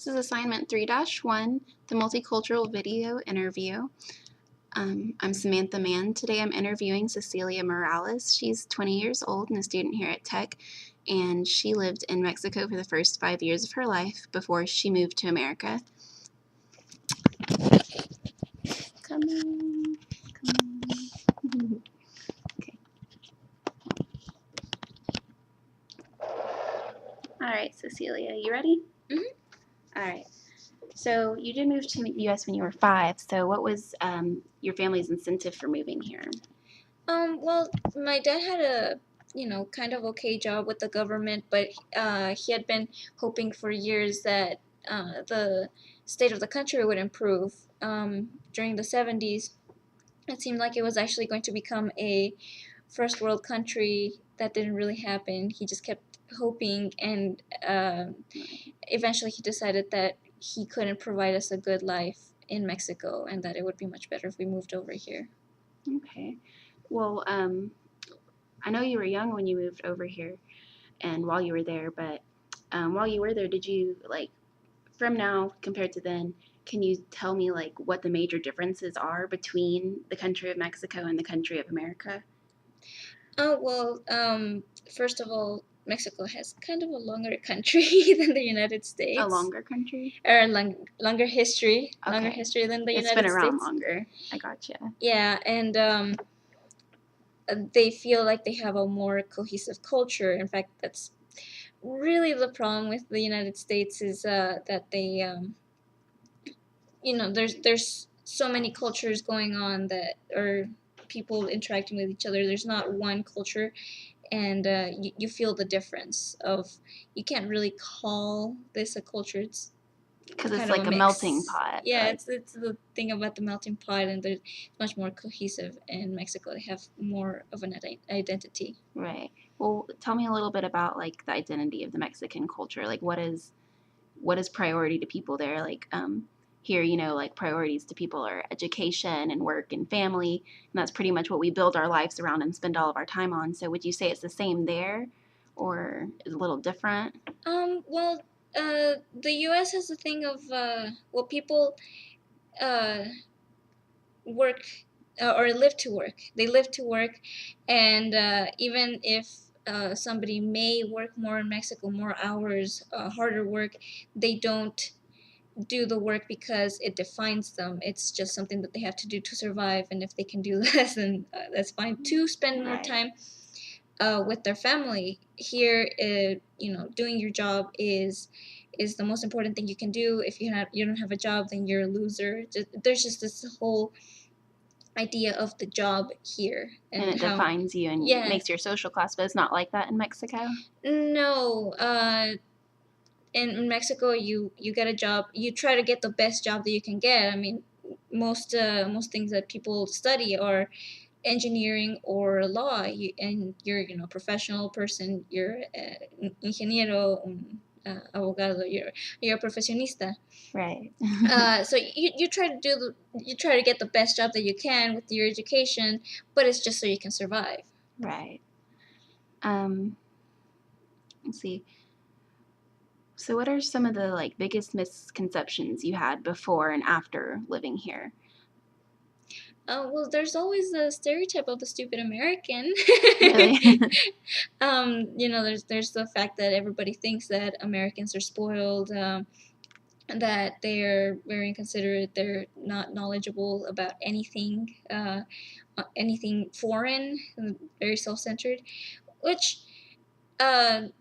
This is assignment 3-1, the multicultural video interview. I'm Samantha Mann. Today I'm interviewing Cecilia Morales. She's 20 years old and a student here at Tech, and she lived in Mexico for the first 5 years of her life before she moved to America. Come on, come on. Okay. All right, Cecilia, you ready? Mm-hmm. All right. So you did move to the U.S. when you were 5. So what was your family's incentive for moving here? Well, my dad had a, kind of okay job with the government, but he had been hoping for years that the state of the country would improve. During the 70s, it seemed like it was actually going to become a first world country. That didn't really happen. He just kept hoping, and eventually he decided that he couldn't provide us a good life in Mexico, and that it would be much better if we moved over here. Okay. Well, I know you were young when you moved over here and while you were there, but while you were there, did you, from now compared to then, can you tell me, what the major differences are between the country of Mexico and the country of America? Oh, well, first of all, Mexico has kind of a longer country than the United States. A longer country? Or longer history. Okay. Longer history than the It's United been around States. longer. I gotcha. Yeah, and they feel like they have a more cohesive culture. In fact, that's really the problem with the United States is that they, there's so many cultures going on that are people interacting with each other. There's not one culture, and you feel the difference of, you can't really call this a culture. It's because it's kind like of a mix. melting pot. Yeah, like, it's the thing about the melting pot, and there's much more cohesive in Mexico. They have more of an identity. Right. Well, tell me a little bit about the identity of the Mexican culture. What is priority to people there? Here, priorities to people are education and work and family, and that's pretty much what we build our lives around and spend all of our time on. So would you say it's the same there, or is it a little different? Well, the U.S. has a thing of, people work or live to work. They live to work, and even if somebody may work more in Mexico, more hours, harder work, they don't do the work because it defines them. It's just something that they have to do to survive, and if they can do less, then that's fine. To spend more time with their family. Here, doing your job is the most important thing you can do. If you don't have a job, then you're a loser. There's just this whole idea of the job here, and it defines you and makes your social class, but it's not like that in Mexico? No. In Mexico, you get a job, you try to get the best job that you can get. I mean, most things that people study are engineering or law, and you're a professional person. You're ingeniero, abogado. You're a profesionista. Right. So you try to get the best job that you can with your education, but it's just so you can survive. Right. Let's see. So what are some of the biggest misconceptions you had before and after living here? Well, there's always the stereotype of the stupid American. Really? There's the fact that everybody thinks that Americans are spoiled, that they're very inconsiderate, they're not knowledgeable about anything foreign, very self-centered, which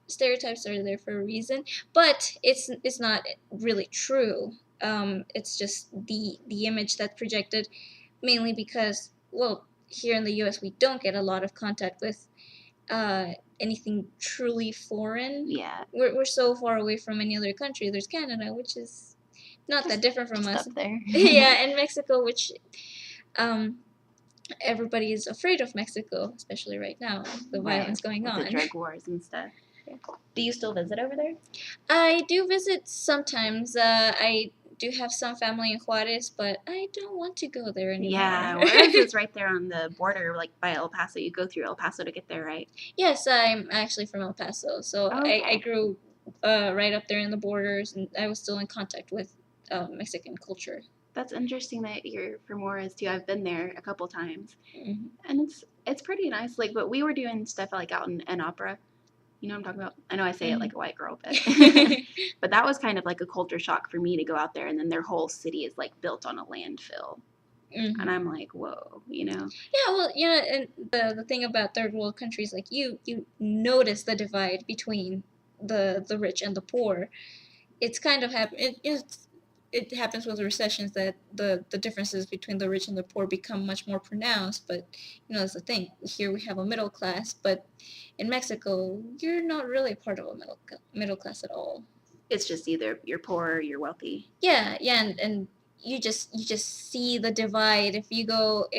stereotypes are there for a reason, but it's not really true. It's just the image that's projected, mainly because, well, here in the U.S. we don't get a lot of contact with anything truly foreign. Yeah. We're so far away from any other country. There's Canada, which is not that different from us. Up there. Yeah, and Mexico, which everybody is afraid of Mexico, especially right now, the violence going on. The drug wars and stuff. Yeah. Do you still visit over there? I do visit sometimes. I do have some family in Juarez, but I don't want to go there anymore. Yeah, Juarez is right there on the border, by El Paso. You go through El Paso to get there, right? Yes, I'm actually from El Paso, so okay. I grew right up there in the borders, and I was still in contact with Mexican culture. That's interesting that you're from Juarez too. I've been there a couple times, Hmm. and it's pretty nice. Like, but we were doing stuff like out in Ann Opera. You know what I'm talking about? I know I say it like a white girl, but but that was kind of like a culture shock for me to go out there, and then their whole city is like built on a landfill, and I'm like, whoa, you know? Yeah, well, and the thing about third world countries, like you notice the divide between the rich and the poor. It's kind of it happens with recessions that the differences between the rich and the poor become much more pronounced. But that's the thing. Here we have a middle class, but in Mexico, you're not really part of a middle class at all. It's just either you're poor or you're wealthy. Yeah, yeah, and you just see the divide if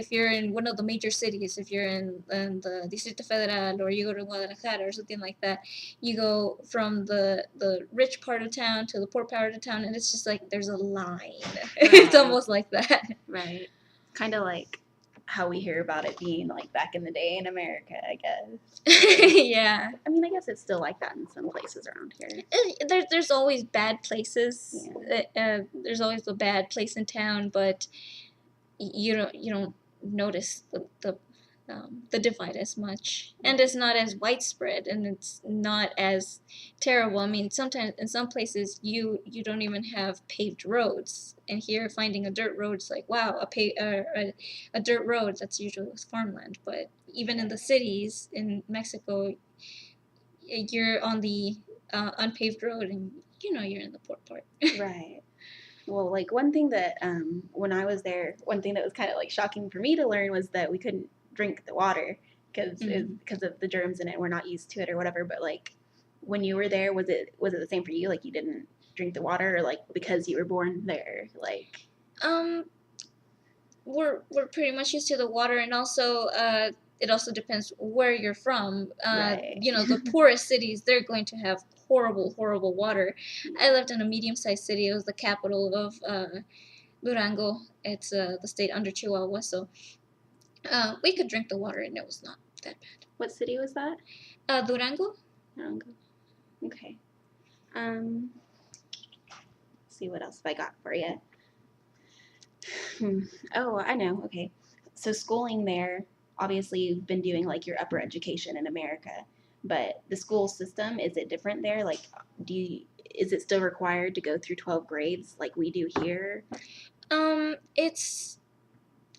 you're in one of the major cities, if you're in the Distrito Federal, or you go to Guadalajara or something like that. You go from the rich part of town to the poor part of town, and it's just like there's a line. It's Right. almost like that. Right. Kind of like how we hear about it being like back in the day in America, I guess. Yeah. I mean, I guess it's still like that in some places around here. There's always bad places. Yeah. There's always a bad place in town, but you don't notice the divide as much, and it's not as widespread, and it's not as terrible. I mean, sometimes in some places you don't even have paved roads, and here finding a dirt road is like, wow, a dirt road, that's usually with farmland. But even in the cities in Mexico, you're on the unpaved road, and you're in the poor part. Right. Well, like one thing that when I was there, one thing that was kind of like shocking for me to learn was that we couldn't drink the water because of the germs in it. We're not used to it or whatever. But like when you were there, was it the same for you? Like you didn't drink the water, or like because you were born there? Like um we're pretty much used to the water, and also it also depends where you're from. Right. The poorest cities, they're going to have horrible water. I lived in a medium-sized city. It was the capital of Durango. It's the state under Chihuahua, so we could drink the water, and it was not that What city was that? bad. Durango. Durango. Okay. Let's see what else I got for you. Oh, I know. Okay. So schooling there, obviously you've been doing like your upper education in America, but the school system, is it different there? Like, is it still required to go through 12 grades like we do here? It's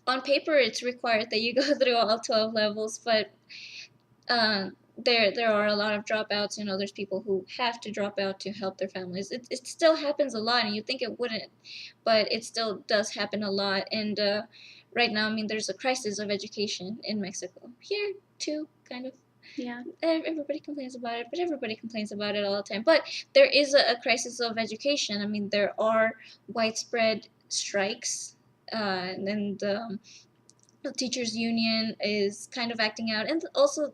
on paper it's required that you go through all 12 levels, but there are a lot of dropouts. There's people who have to drop out to help their families. It still happens a lot, and you think it wouldn't, but it still does happen a lot. And right now, I mean, there's a crisis of education in Mexico. Here too, kind of. Yeah. Everybody complains about it, but everybody complains about it all the time. But there is a crisis of education. I mean, there are widespread strikes, and the teachers union is kind of acting out. And also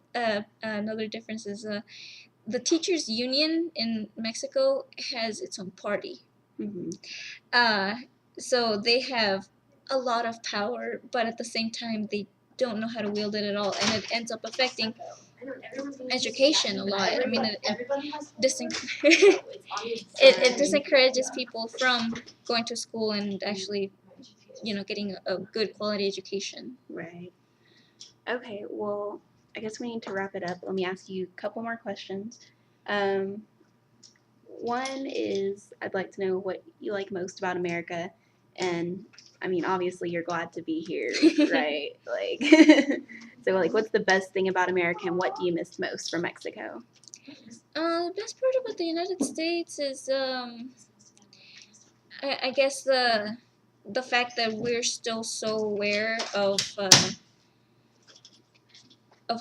another difference is the teachers union in Mexico has its own party. Mm-hmm. So they have a lot of power, but at the same time they don't know how to wield it at all, and it ends up affecting education a lot. I mean, it disencourages people from going to school and actually getting a good quality education. Right. Okay, well, I guess we need to wrap it up. Let me ask you a couple more questions. One is I'd like to know what you like most about America. And I mean, obviously, you're glad to be here, right? Like, so, like, what's the best thing about America, and what do you miss most from Mexico? The best part about the United States is, I guess the fact that we're still so aware of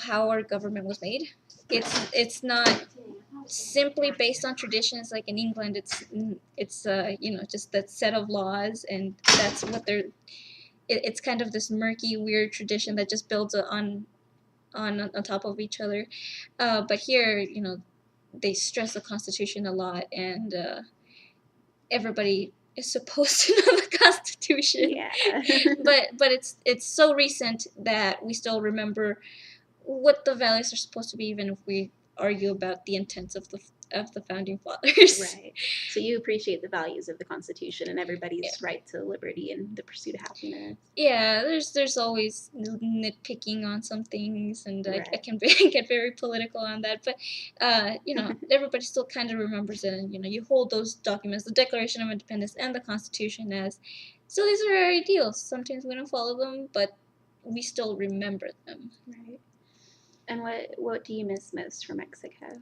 how our government was made. It's not simply based on traditions like in England. It's just that set of laws, and that's what they're. It's kind of this murky, weird tradition that just builds on top of each other. But here, they stress the Constitution a lot, and everybody is supposed to know the Constitution. Yeah. but it's so recent that we still remember what the values are supposed to be, even if we argue about the intents of of the founding fathers. Right. So you appreciate the values of the Constitution and everybody's right to liberty and the pursuit of happiness. Yeah, there's always nitpicking on some things, and I Right. can get very political on that. But you know, everybody still kind of remembers it, and you know, you hold those documents, the Declaration of Independence and the Constitution, as so these are our ideals. Sometimes we don't follow them, but we still remember them. Right. And what do you miss most from Mexico?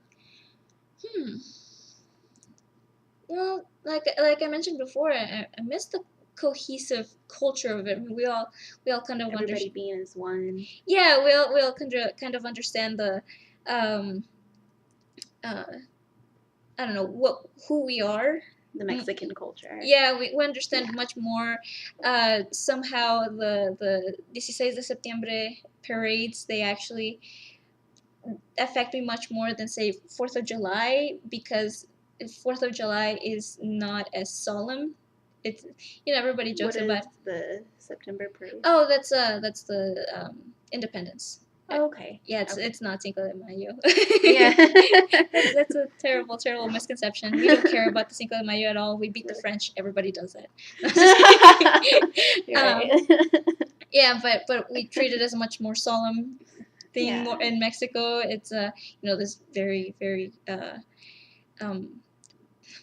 Well, like I mentioned before, I miss the cohesive culture of it. I mean, we all kind of Everybody understand. being as one. Yeah, we all kind of understand the um I don't know who we are. The Mexican culture. Yeah, we understand much more. Somehow the 16 de septiembre parades, they actually affect me much more than say 4th of July, because 4th of July is not as solemn. It's, you know, everybody jokes What is about the September parade? Oh, that's the Independence. Oh, okay. Yeah, Okay. it's not Cinco de Mayo. Yeah. That's a terrible misconception. We don't care about the Cinco de Mayo at all. We beat the French. Everybody does that. Right. Yeah, but we treat it as a much more solemn thing. Yeah. More in Mexico, it's you know, this very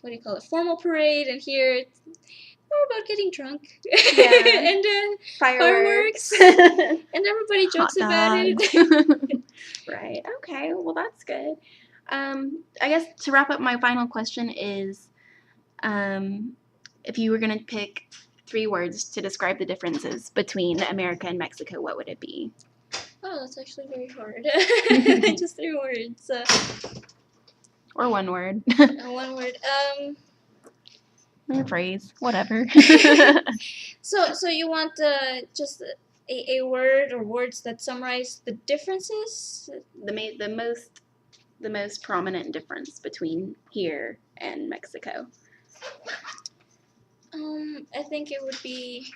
what do you call it, formal parade, and here it's more about getting drunk. Yeah. And Fireworks. and everybody jokes about it. Right. Okay. Well, that's good. I guess to wrap up, my final question is, if you were going to pick 3 words to describe the differences between America and Mexico, what would it be? Oh, that's actually very hard. Just 3 words. Or 1 word. 1 word. Or a phrase. Whatever. So you want just a word or words that summarize the differences? The most prominent difference between here and Mexico. I think it would be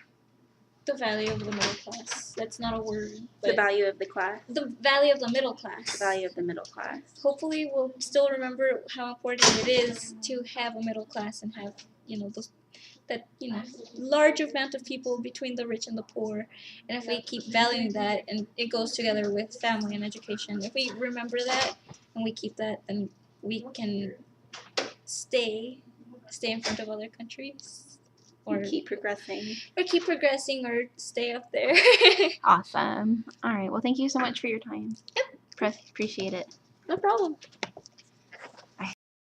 the value of the middle class. That's not a word. The value of the class. The value of the middle class. The value of the middle class. Hopefully, we'll still remember how important it is to have a middle class and have, you know, large amount of people between the rich and the poor. And if we keep valuing that, and it goes together with family and education, if we remember that and we keep that, then we can stay in front of other countries. Or keep progressing. Or stay up there. Awesome. All right. Well, thank you so much for your time. Yep. Appreciate it. No problem.